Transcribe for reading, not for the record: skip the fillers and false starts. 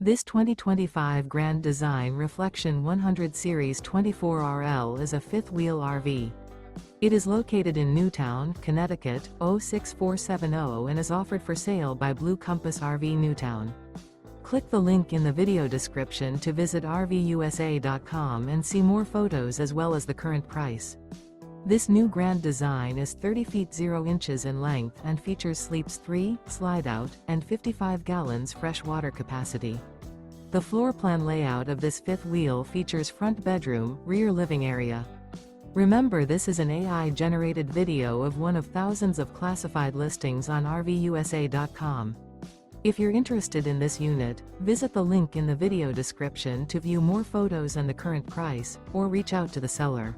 This 2025 Grand Design Reflection 100 Series 24RL is a fifth-wheel RV. It is located in Newtown, Connecticut, 06470 and is offered for sale by Blue Compass RV Newtown. Click the link in the video description to visit RVUSA.com and see more photos as well as the current price. This new Grand Design is 30 feet 0 inches in length and features sleeps 3, Slideout, and 55 gallons fresh water capacity. The floor plan layout of this fifth wheel features front bedroom, rear living area. Remember, this is an AI-generated video of one of thousands of classified listings on RVUSA.com. If you're interested in this unit, visit the link in the video description to view more photos and the current price, or reach out to the seller.